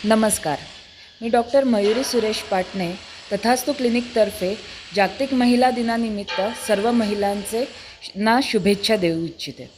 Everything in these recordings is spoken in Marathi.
नमस्कार. मी डॉक्टर मयुरी सुरेश पाटणे, तथास्तु क्लिनिकतर्फे जागतिक महिला दिनानिमित्त सर्व महिलांना शुभेच्छा देऊ इच्छिते.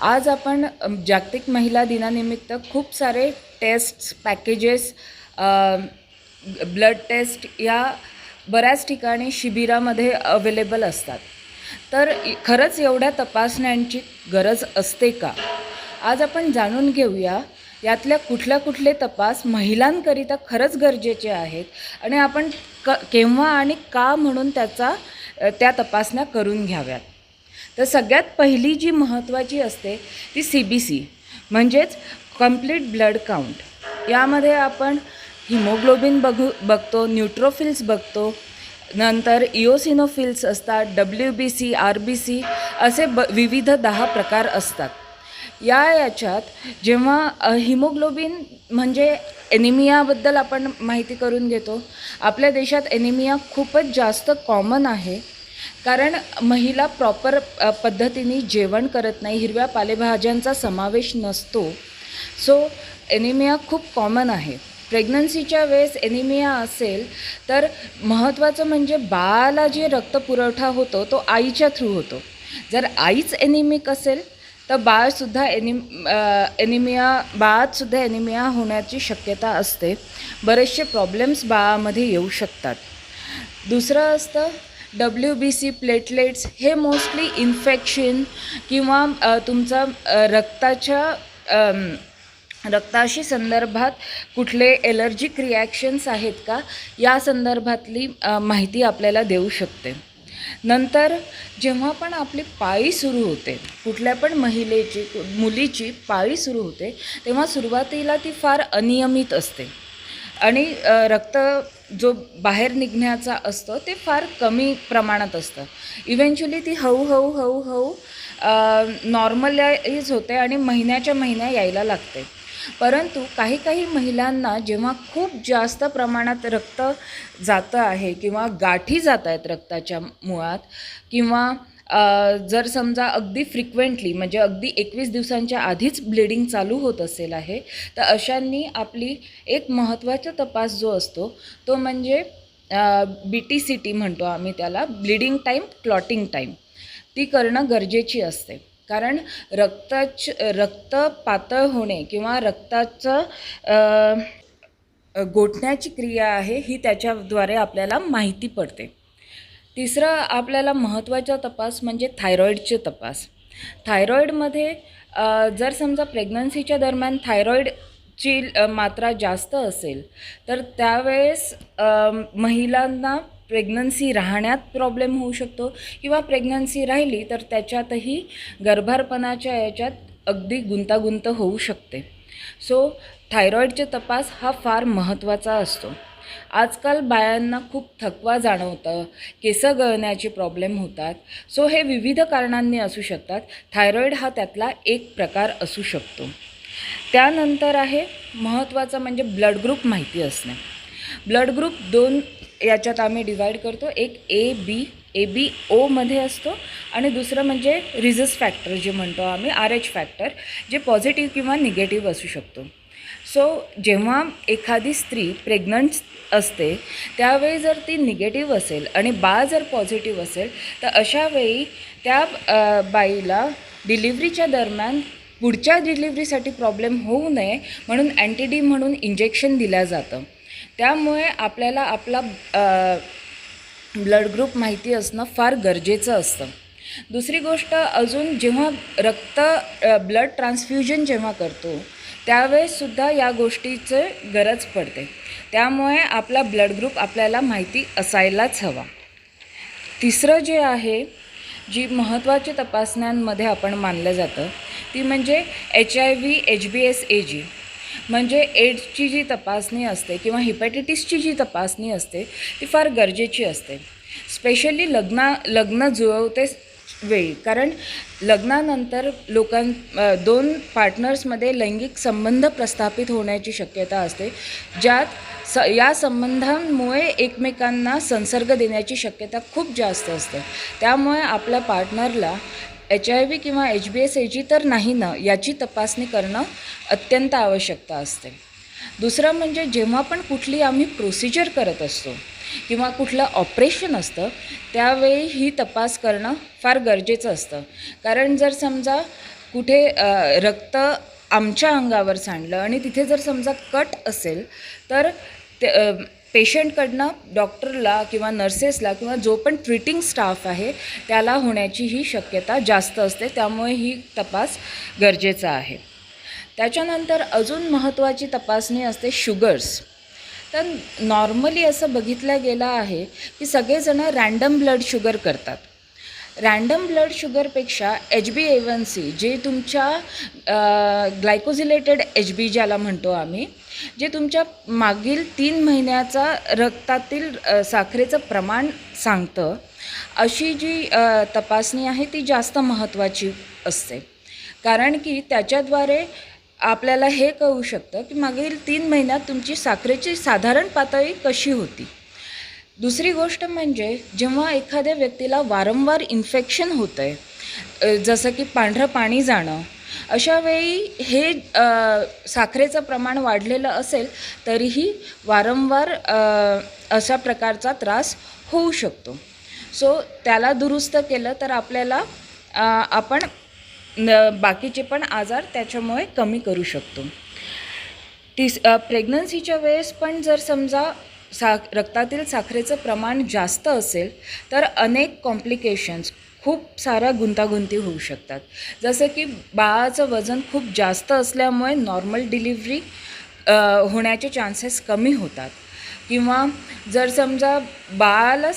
आज आपण जागतिक महिला दिनानिमित्त खूप सारे टेस्ट्स, पॅकेजेस, ब्लड टेस्ट या बऱ्याच ठिकाणी शिबिरामध्ये अवेलेबल असतात. तर खरंच एवढ्या तपासण्यांची गरज असते का? आज आपण जाणून घेऊया यातल्या कुठले तपास महिलांकरिता खरंच गरजेचे आहेत आणि आपण केव्हा आणि का म्हणून त्या तपासण्या करून घ्याव्यात. तर सगळ्यात पहिली जी महत्त्वाची असते ती CBC म्हणजेच कंप्लीट ब्लड काउंट. यामध्ये आपण हिमोग्लोबिन बघतो, न्यूट्रोफिल्स बघतो, नंतर इओसिनोफिल्स असतात, WBC, RBC असे विविध 10 प्रकार असतात. याच्यात जेव्हा हिमोग्लोबिन म्हणजे एनिमियाबद्दल आपण माहिती करून घेतो. आपल्या देशात एनिमिया खूपच जास्त कॉमन आहे, कारण महिला प्रॉपर पद्धतीने जेवण करत नाही, हिरव्या पालेभाज्यांचा समावेश नसतो. सो एनिमिया खूप कॉमन आहे. प्रेग्नन्सीच्या वेळेस एनिमिया असेल तर महत्त्वाचं म्हणजे बाळाला जे रक्तपुरवठा होतो तो आईच्या थ्रू होतो. जर आईच एनिमिक असेल तर बाळातसुद्धा एनिमिया होण्याची शक्यता असते. बरेचसे प्रॉब्लेम्स बाळामध्ये येऊ शकतात. दुसरं असतं WBC प्लेटलेट्स. हे मोस्टली इन्फेक्शन किंवा तुमचा रक्ताशी संदर्भात कुठले एलर्जिक रिॲक्शन्स आहेत का या संदर्भातली माहिती आपल्याला देऊ शकते. नंतर जेव्हा पण आपली पाळी सुरू होते, कुठल्या पण मुलीची पाळी सुरू होते, तेव्हा सुरुवातीला ती फार अनियमित असते आणि रक्त जो बाहेर निघण्याचा असतो ते फार कमी प्रमाणात असतं. इव्हेंच्युअली ती हळूहळू नॉर्मलाइज होते आणि महिन्या यायला लागते. परंतु काही महिलांना जेव्हा खूप जास्त प्रमाणात रक्त जातं आहे किंवा गाठी जात आहेत रक्ताच्या मुळात, किंवा जर समजा अगदी फ्रिक्वेंटली म्हणजे अगदी 21 दिवसांच्या आधीच ब्लिडिंग चालू होत असेल आहे, तर अशांनी आपली एक महत्त्वाचा तपास जो असतो तो म्हणजे BTCT म्हणतो आम्ही त्याला, ब्लिडिंग टाईम क्लॉटिंग टाईम, ती करणं गरजेची असते. कारण रक्त पातळ होणे किंवा रक्ताचं गोठण्याची क्रिया आहे ही त्याच्याद्वारे आपल्याला माहिती पडते. तिसरं आपल्याला महत्त्वाचा तपास म्हणजे थायरॉईडचे तपास. थायरॉईडमध्ये जर समजा प्रेग्नन्सीच्या दरम्यान थायरॉईडची मात्रा जास्त असेल तर त्यावेळेस महिलांना प्रेग्नन्सी राहण्यात प्रॉब्लेम होऊ शकतो किंवा प्रेग्नन्सी राहिली तर त्याच्यातही गर्भारपणाच्या याच्यात अगदी गुंतागुंत होऊ शकते. सो थायरॉईडचे तपास हा फार महत्त्वाचा असतो. आजकाल बायांना खूप थकवा जाणवतं, केस गळण्याचे प्रॉब्लेम होतात. सो हे विविध कारणांनी असू शकतात. थायरॉईड हा त्यातला एक प्रकार असू शकतो. त्यानंतर आहे महत्त्वाचं म्हणजे ब्लड ग्रुप माहिती असणे. ब्लड ग्रुप 2 याच्यात आम्ही डिवाईड करतो. एक AB ओमध्ये असतो आणि दुसरं म्हणजे रिझस फॅक्टर जे म्हणतो आम्ही, RH फॅक्टर, जे पॉझिटिव्ह किंवा निगेटिव्ह असू शकतो. सो जेव्हा एखादी स्त्री प्रेग्नंट असते त्यावेळी जर ती निगेटिव्ह असेल आणि बाळ जर पॉझिटिव्ह असेल तर अशावेळी त्या बाईला डिलिव्हरीच्या दरम्यान पुढच्या डिलिव्हरीसाठी प्रॉब्लेम होऊ नये म्हणून अँटी-डी म्हणून इंजेक्शन दिलं जातं. त्यामुळे आपल्याला आपला ब्लड ग्रुप माहिती असणं फार गरजेचं असतं. दुसरी गोष्ट अजून, जेव्हा ब्लड ट्रान्सफ्युजन जेव्हा करतो त्यावेळेससुद्धा या गोष्टीचं गरज पडते. त्यामुळे आपला ब्लड ग्रुप आपल्याला माहिती असायलाच हवा. तिसरं जे आहे, जी महत्त्वाची तपासण्यांमध्ये आपण मानलं जातं ती म्हणजे HIV, HBsAg म्हणजे एड्सची जी तपासणी असते किंवा हिपॅटायटिसची जी तपासणी असते ती फार गरजेची असते. स्पेशली लग्न जुळवते वेळी, कारण लग्नानंतर 2 पार्टनर्समध्ये लैंगिक संबंध प्रस्थापित होण्याची शक्यता असते, ज्यात या संबंधांमुळे एकमेकांना संसर्ग देण्याची शक्यता खूप जास्त असते. त्यामुळे आपल्या पार्टनरला HIV किंवा HBsAg तर नाही ना याची तपासणी करणं अत्यंत आवश्यकता असते. दुसरं म्हणजे जेव्हा पण कुठली आम्ही प्रोसिजर करत असतो किंवा कुठलं ऑपरेशन असतं त्यावेळी ही तपास करणं फार गरजेचं असतं. कारण जर समजा कुठे रक्त आमच्या अंगावर सांडलं आणि तिथे जर समजा कट असेल तर ते पेशंटकडनं डॉक्टरला किंवा नर्सेसला किंवा जो पण ट्रीटिंग स्टाफ आहे त्याला होण्याची ही शक्यता जास्त असते. त्यामुळे ही तपास गरजेचा आहे. त्याच्यानंतर अजून महत्त्वाची तपासणी असते शुगर्स. तर नॉर्मली असं बघितलं गेलं आहे की सगळेजणं रँडम ब्लड शुगर करतात. रँडम ब्लड शुगरपेक्षा HbA1c जे तुमच्या ग्लायकोजिलेटेड HB ज्याला म्हणतो आम्ही, जे तुमच्या मागील 3 महिन्याचा रक्तातील साखरेचं प्रमाण सांगतं, अशी जी तपासणी आहे ती जास्त महत्त्वाची असते. कारण की त्याच्याद्वारे आपल्याला हे कळू शकतं की मागील 3 महिन्यात तुमची साखरेची साधारण पातळी कशी होती. दुसरी गोष्ट म्हणजे जेव्हा एखाद्या व्यक्तीला वारंवार इन्फेक्शन होतं आहे, जसं की पांढरं पाणी जाणं, अशा वेळी हे साखरेचं प्रमाण वाढलेलं असेल तरीही वारंवार अशा प्रकारचा त्रास होऊ शकतो. सो त्याला दुरुस्त केलं तर आपल्याला आपण बाकीचे पण आजार त्याच्यामुळे कमी करू शकतो. प्रेग्नन्सीच्या वेळेस पण जर समजा रक्तातील साखरेचं प्रमाण जास्त असेल तर अनेक कॉम्प्लिकेशन्स, खूप साऱ्या गुंतागुंती होऊ शकतात. जसं की बाळाचं वजन खूप जास्त असल्यामुळे नॉर्मल डिलिव्हरी होण्याचे चान्सेस कमी होतात. किंवा जर समजा बाळाला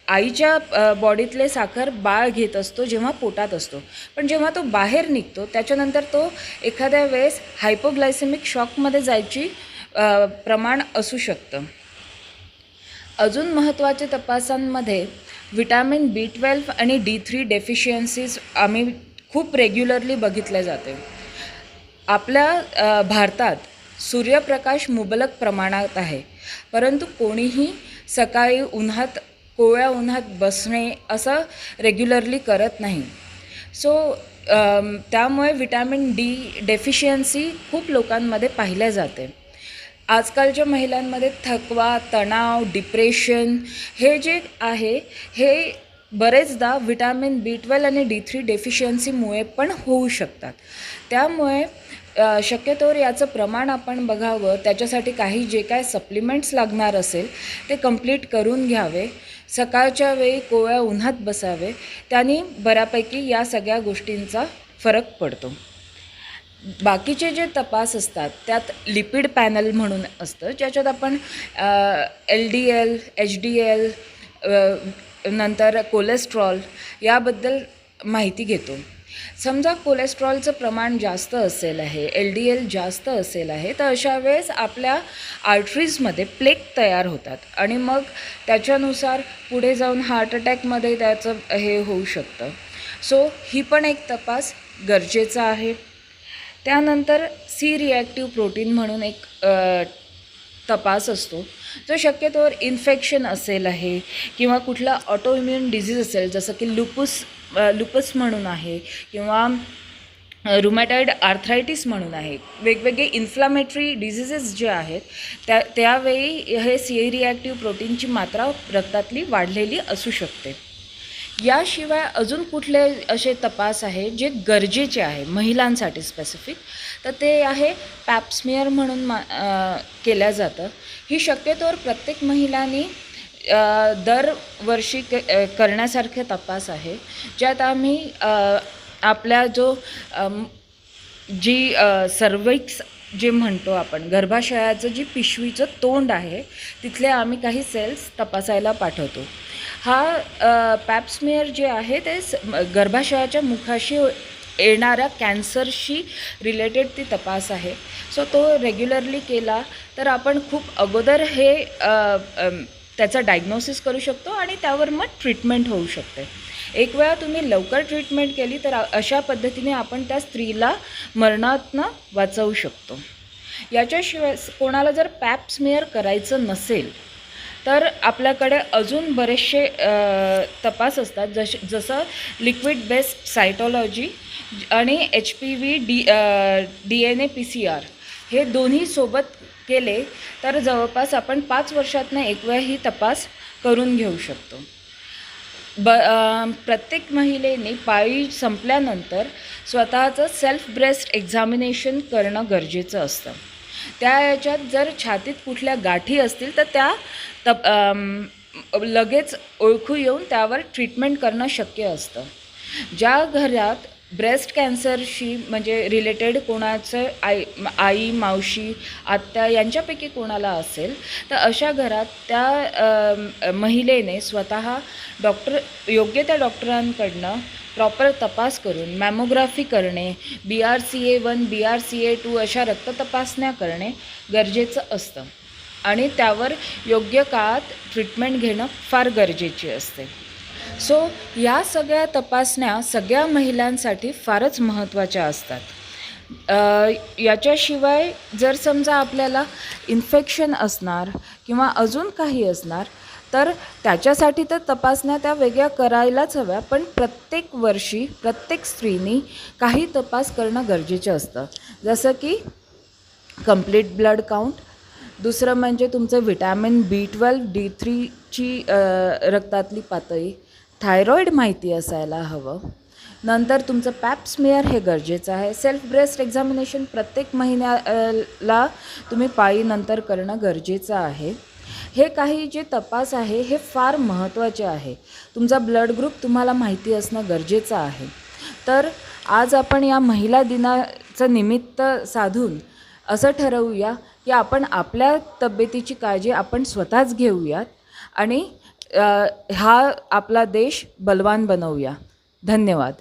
आईच्या बॉडीतले साखर बाळ घेत असतो जेव्हा पोटात असतो, पण जेव्हा तो बाहेर निघतो त्याच्यानंतर तो एखाद्या वेळेस हायपोग्लायसेमिक शॉकमध्ये जायची प्रमाण असू शकतं. अजून महत्त्वाच्या तपासांमध्ये विटॅमिन B12 आणि D3 डेफिशियन्सीज आम्ही खूप रेग्युलरली बघितले जाते. आपल्या भारतात सूर्यप्रकाश मुबलक प्रमाणात आहे, परंतु कोणीही सकाळी कोवळ्या उन्हात बसणे असं रेग्युलरली करत नाही. सो त्यामुळे विटॅमिन D डेफिशियन्सी खूप लोकांमध्ये पाहिल्या जाते. आजकालच्या महिलांमध्ये थकवा, तणाव, डिप्रेशन हे जे आहे हे बरेचदा विटॅमिन B12 आणि D3 डेफिशियन्सीमुळे पण होऊ शकतात. त्यामुळे शक्यतोवर याचं प्रमाण आपण बघावं. त्याच्यासाठी काही जे काय सप्लिमेंट्स लागणार असेल ते कंप्लीट करून घ्यावे. सकाळच्या वेळी कोवळ्या उन्हात बसावे. त्याने बऱ्यापैकी या सगळ्या गोष्टींचा फरक पडतो. बाकीचे जे तपास असतात त्यात लिपिड पॅनल म्हणून असतं, ज्याच्यात आपण LDL, HDL, नंतर कोलेस्ट्रॉल याबद्दल माहिती घेतो. समजा कोलेस्ट्रॉलचं प्रमाण जास्त असेल आहे, LDL जास्त असेल आहे, तर अशा वेळेस आपल्या आर्टरीजमध्ये प्लेक तयार होतात आणि मग त्याच्यानुसार पुढे जाऊन हार्ट अटॅकमध्ये त्याचं हे होऊ शकतं. सो ही पण एक तपास गरजेचा आहे. त्यानंतर C रिॲक्टिव्ह प्रोटीन म्हणून एक तपास असतो, जो शक्यतोवर इन्फेक्शन असेल आहे किंवा कुठला ऑटोइम्युन डिझीज असेल, जसं की लुपस म्हणून आहे किंवा रुमॅटॉइड आर्थरायटिस म्हणून आहे. वेगवेगळे इन्फ्लामेटरी डिझिजेस जे आहेत त्यावेळी हे C रिॲक्टिव्ह प्रोटीनची मात्रा रक्तातली वाढलेली असू शकते. याशिवाय अजून कुठले असे तपास आहे जे गरजेचे आहे महिलांसाठी स्पेसिफिक, तर ते आहे पॅप्समियर म्हणून केल्या जातं. ही शक्यतोवर प्रत्येक महिलांनी दरवर्षी करण्यासारखे तपास आहे, ज्यात आम्ही आपल्या जी सर्विक्स जे म्हणतो आपण, गर्भाशयाचं जी पिशवीचं तोंड आहे तिथले आम्ही काही सेल्स तपासायला पाठवतो. हा पॅप्समियर जे आहे ते गर्भाशयाच्या मुखाशी येणाऱ्या कॅन्सरशी रिलेटेड ती तपास आहे. सो तो रेग्युलरली केला तर आपण खूप अगोदर हे त्याचा डायग्नोसिस करू शकतो आणि त्यावर मग ट्रीटमेंट होऊ शकते. एक वेळा तुम्ही लवकर ट्रीटमेंट केली तर अशा पद्धतीने आपण त्या स्त्रीला मरणातनं वाचवू शकतो. याच्याशिवाय कोणाला जर पॅप्समियर करायचं नसेल तर आपल्याकडे अजून बरेचसे तपास असतात, जसं लिक्विड बेस्ड सायटोलॉजी आणि HPV DNA PCR हे दोन्ही सोबत केले तर जवळपास आपण 5 वर्षातनं एक वेळ ही तपास करून घेऊ शकतो. प्रत्येक महिलेने पाळी संपल्यानंतर स्वतःचं सेल्फ ब्रेस्ट एक्झामिनेशन करणं गरजेचं असतं. त्या याच्यात जर छातीत कुठल्या गाठी असतील तर त्या लगेच ओळखू येऊन त्यावर ट्रीटमेंट करणं शक्य असतं. ज्या घरात ब्रेस्ट कॅन्सरशी म्हणजे रिलेटेड कोणाचं आई मावशी आत्या यांच्यापैकी कोणाला असेल तर अशा घरात त्या महिलेने स्वतः योग्य त्या डॉक्टरांकडनं प्रॉपर तपास करून मॅमोग्राफी करणे, BRCA1 BRCA2 अशा रक्त तपासण्या करणे गरजेचं असतं आणि त्यावर योग्य काळात ट्रीटमेंट घेणं फार गरजेची असते. सो या सगळ्या तपासण्या सगळ्या महिलांसाठी फारच महत्त्वाच्या असतात. याच्याशिवाय जर समजा आपल्याला इन्फेक्शन असणार किंवा अजून काही असणार तर त्याच्यासाठी तर तपासण्या त्या वेगळ्या करायलाच हव्या, पण प्रत्येक वर्षी प्रत्येक स्त्रीनी काही तपास करणं गरजेचं असतं. जसं की कंप्लीट ब्लड काउंट, दुसरं म्हणजे तुमचं व्हिटॅमिन B12 D3ची रक्तातली पातळी, थायरॉईड माहिती असायला हवं. नंतर तुमचं पॅप स्मिअर हे गरजेचं आहे. सेल्फ ब्रेस्ट एक्झामिनेशन प्रत्येक महिन्याला तुम्ही पाळीनंतर करणं गरजेचं आहे. हे काही जे तपास आहे हे फार महत्त्वाचे आहे. तुमचा ब्लड ग्रुप तुम्हाला माहिती असणं गरजेचं आहे. तर आज आपण या महिला दिनाचं निमित्त साधून असं ठरवूया की आपण आपल्या तब्येतीची काळजी आपण स्वतःच घेऊयात आणि हा आपला देश बलवान बनवूया. धन्यवाद.